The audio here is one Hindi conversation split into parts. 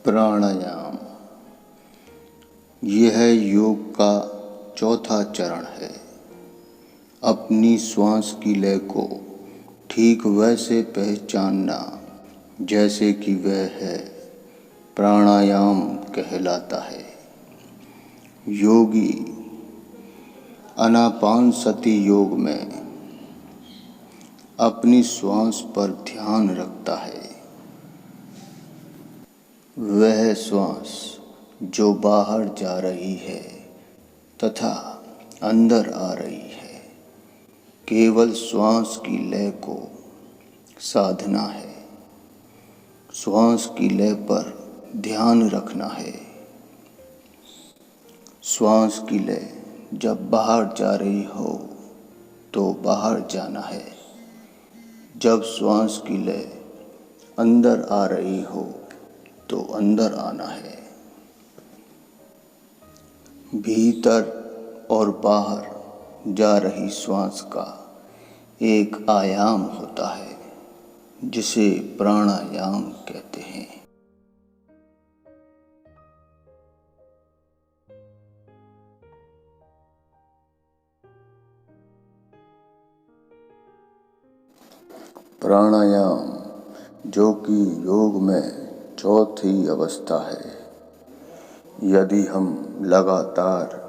प्राणायाम यह योग का चौथा चरण है। अपनी श्वास की लय को ठीक वैसे पहचानना जैसे कि वह है, प्राणायाम कहलाता है। योगी आनापानसति योग में अपनी श्वास पर ध्यान रखता है। वह श्वास जो बाहर जा रही है तथा अंदर आ रही है, केवल श्वास की लय को साधना है। श्वास की लय पर ध्यान रखना है। श्वास की लय जब बाहर जा रही हो तो बाहर जाना है। जब श्वास की लय अंदर आ रही हो तो अंदर आना है। भीतर और बाहर जा रही श्वास का एक आयाम होता है जिसे प्राणायाम कहते हैं। प्राणायाम जो कि योग में चौथी अवस्था है। यदि हम लगातार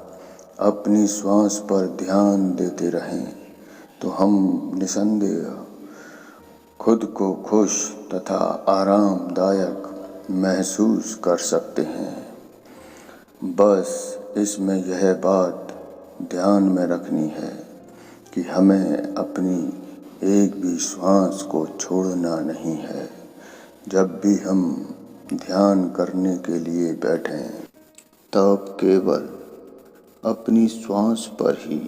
अपनी श्वास पर ध्यान देते रहें तो हम निसंदेह खुद को खुश तथा आरामदायक महसूस कर सकते हैं। बस इसमें यह बात ध्यान में रखनी है कि हमें अपनी एक भी श्वास को छोड़ना नहीं है। जब भी हम ध्यान करने के लिए बैठें तब केवल अपनी श्वास पर ही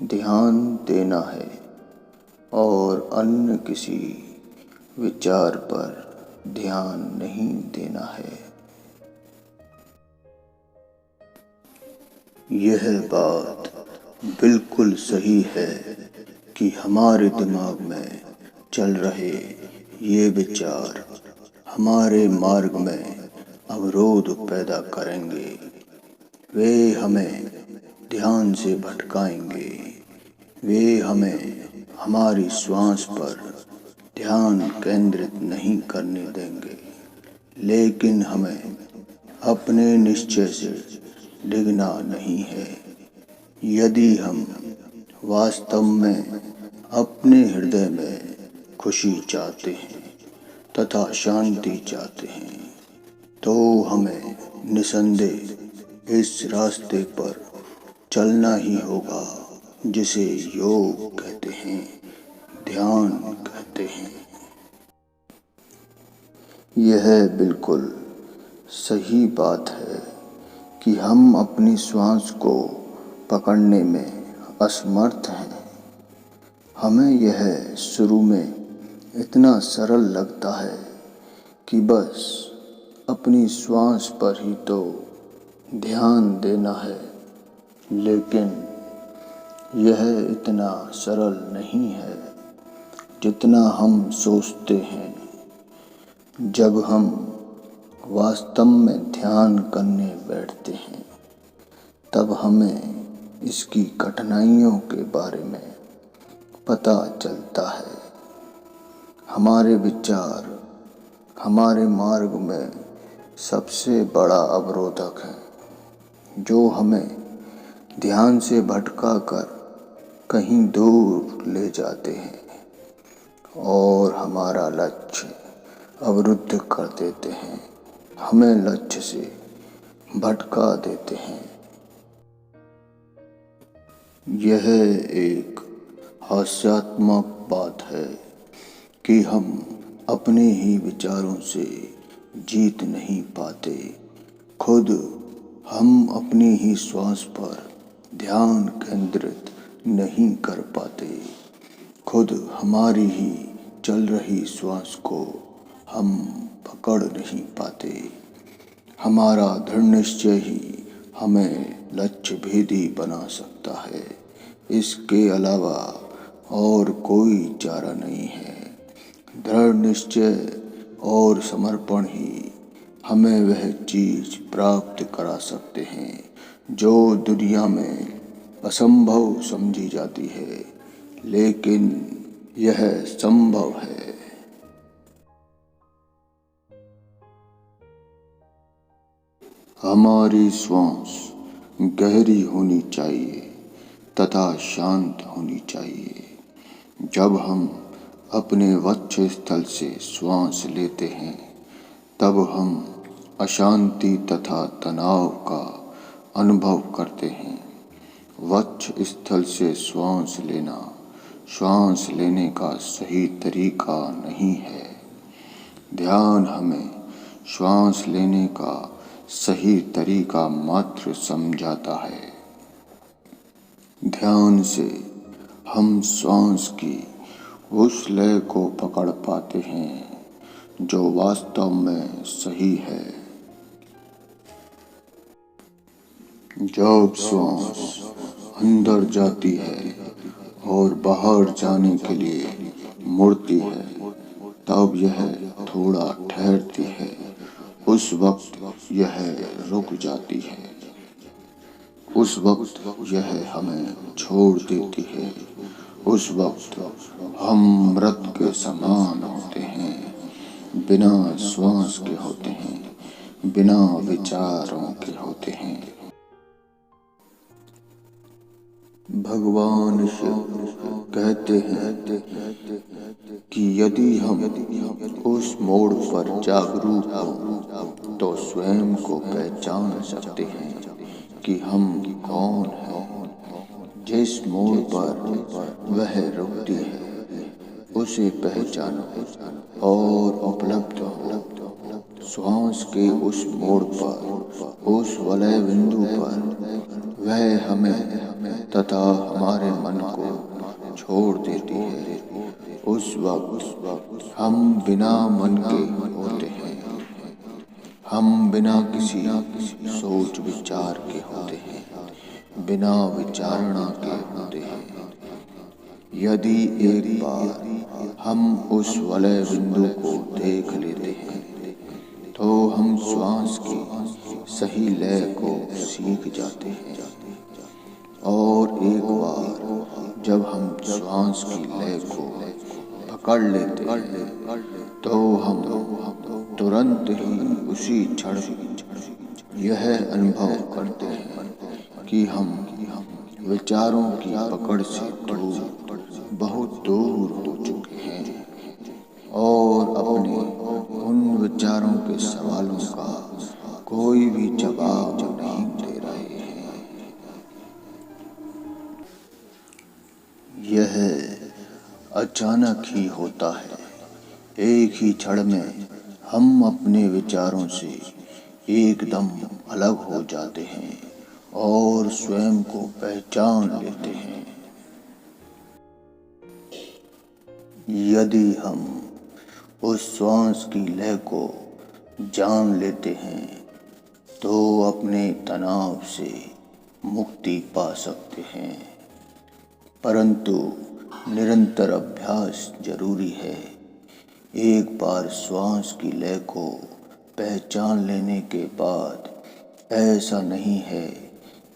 ध्यान देना है और अन्य किसी विचार पर ध्यान नहीं देना है। यह बात बिल्कुल सही है कि हमारे दिमाग में चल रहे ये विचार हमारे मार्ग में अवरोध पैदा करेंगे। वे हमें ध्यान से भटकाएंगे। वे हमें हमारी श्वास पर ध्यान केंद्रित नहीं करने देंगे। लेकिन हमें अपने निश्चय से डिगना नहीं है। यदि हम वास्तव में अपने हृदय में खुशी चाहते हैं तथा शांति चाहते हैं तो हमें निसंदेह इस रास्ते पर चलना ही होगा जिसे योग कहते हैं, ध्यान कहते हैं। यह बिल्कुल सही बात है कि हम अपनी श्वास को पकड़ने में असमर्थ हैं। हमें यह शुरू में इतना सरल लगता है कि बस अपनी श्वास पर ही तो ध्यान देना है, लेकिन यह इतना सरल नहीं है जितना हम सोचते हैं। जब हम वास्तव में ध्यान करने बैठते हैं तब हमें इसकी कठिनाइयों के बारे में पता चलता है। हमारे विचार हमारे मार्ग में सबसे बड़ा अवरोधक है जो हमें ध्यान से भटका कर कहीं दूर ले जाते हैं और हमारा लक्ष्य अवरुद्ध कर देते हैं। हमें लक्ष्य से भटका देते हैं। यह एक हास्यात्मक बात है कि हम अपने ही विचारों से जीत नहीं पाते। खुद हम अपनी ही श्वास पर ध्यान केंद्रित नहीं कर पाते। खुद हमारी ही चल रही श्वास को हम पकड़ नहीं पाते। हमारा दृढ़ निश्चय ही हमें लक्ष्य भेदी बना सकता है। इसके अलावा और कोई चारा नहीं है। दृढ़ निश्चय और समर्पण ही हमें वह चीज प्राप्त करा सकते हैं जो दुनिया में असंभव समझी जाती है, लेकिन यह संभव है। हमारी श्वास गहरी होनी चाहिए तथा शांत होनी चाहिए। जब हम अपने वक्ष स्थल से श्वास लेते हैं, तब हम अशांति तथा तनाव का अनुभव करते हैं। वक्ष स्थल से श्वास लेना श्वास लेने का सही तरीका नहीं है। ध्यान हमें श्वास लेने का सही तरीका मात्र समझाता है। ध्यान से हम श्वास की उस लय को पकड़ पाते हैं जो वास्तव में सही है। जब श्वास अंदर जाती है और बाहर जाने के लिए मुड़ती है, तब यह थोड़ा ठहरती है। उस वक्त यह रुक जाती है। उस वक्त यह हमें छोड़ देती है। उस वक्त हम मृत के समान होते हैं, बिना श्वास के होते हैं, बिना विचारों के होते हैं। भगवान शिव कहते हैं कि यदि हम उस मोड़ पर जागरूक हों तो स्वयं को पहचान सकते हैं कि हम कौन हैं। जिस मोड़ पर वह रुकती है उसे पहचानो और उपलब्ध हो। श्वास के उस मोड़ पर, उस वलय बिंदु पर वह हमें तथा हमारे मन को छोड़ देती है। उस वक्त हम बिना मन के होते हैं। हम बिना किसी सोच विचार के होते हैं, बिना विचारणा के होते हैं। यदि एक बार हम उस वलय बिंदु को देख लेते हैं, तो हम श्वास की सही लय को सीख जाते हैं। और एक बार जब हम श्वास की लय को पकड़ लेते हैं, तो हम तुरंत ही उसी क्षण यह अनुभव करते हैं कि हम विचारों की पकड़ से बहुत दूर हो चुके हैं और अपने उन विचारों के सवालों का कोई भी जवाब नहीं दे रहे हैं। यह अचानक ही होता है। एक ही क्षण में हम अपने विचारों से एकदम अलग हो जाते हैं और स्वयं को पहचान लेते हैं। यदि हम उस श्वास की लय को जान लेते हैं, तो अपने तनाव से मुक्ति पा सकते हैं। परंतु निरंतर अभ्यास जरूरी है। एक बार श्वास की लय को पहचान लेने के बाद ऐसा नहीं है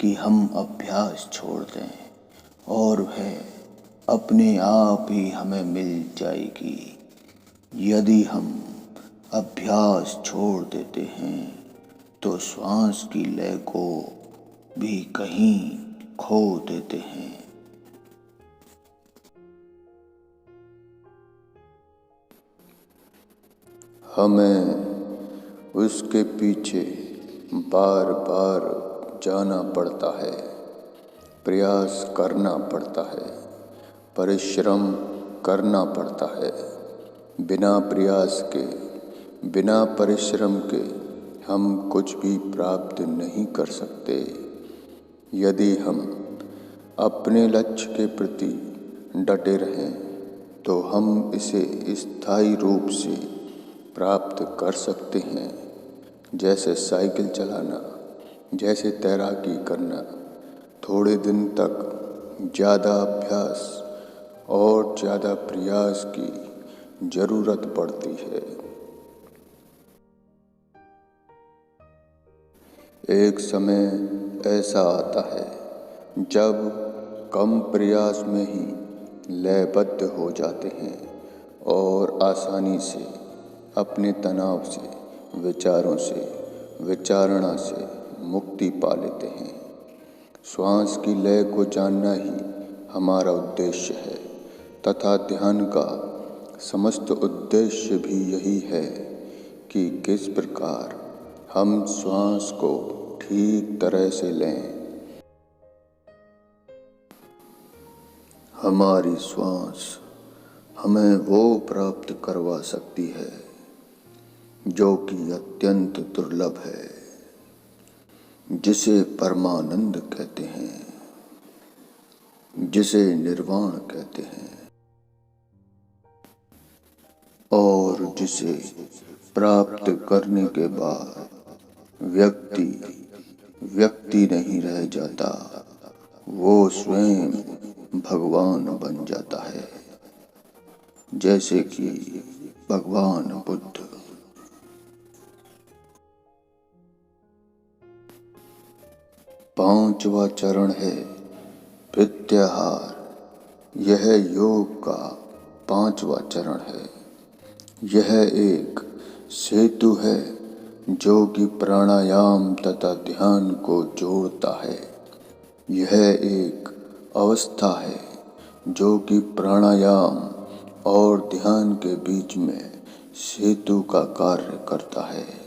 कि हम अभ्यास छोड़ दें और वह अपने आप ही हमें मिल जाएगी। यदि हम अभ्यास छोड़ देते हैं तो श्वास की लय को भी कहीं खो देते हैं। हमें उसके पीछे बार बार जाना पड़ता है, प्रयास करना पड़ता है, परिश्रम करना पड़ता है। बिना प्रयास के, बिना परिश्रम के हम कुछ भी प्राप्त नहीं कर सकते। यदि हम अपने लक्ष्य के प्रति डटे रहें तो हम इसे स्थायी रूप से प्राप्त कर सकते हैं। जैसे साइकिल चलाना, जैसे तैराकी करना, थोड़े दिन तक ज़्यादा अभ्यास और ज़्यादा प्रयास की ज़रूरत पड़ती है। एक समय ऐसा आता है जब कम प्रयास में ही लयबद्ध हो जाते हैं और आसानी से अपने तनाव से, विचारों से, विचारणा से मुक्ति पा लेते हैं। श्वास की लय को जानना ही हमारा उद्देश्य है तथा ध्यान का समस्त उद्देश्य भी यही है कि किस प्रकार हम श्वास को ठीक तरह से लें। हमारी श्वास हमें वो प्राप्त करवा सकती है जो कि अत्यंत दुर्लभ है, जिसे परमानंद कहते हैं, जिसे निर्वाण कहते हैं और जिसे प्राप्त करने के बाद व्यक्ति नहीं रह जाता, वो स्वयं भगवान बन जाता है, जैसे कि भगवान बुद्ध। पांचवा चरण है प्रत्याहार। यह योग का पांचवा चरण है। यह एक सेतु है जो कि प्राणायाम तथा ध्यान को जोड़ता है। यह एक अवस्था है जो कि प्राणायाम और ध्यान के बीच में सेतु का कार्य करता है।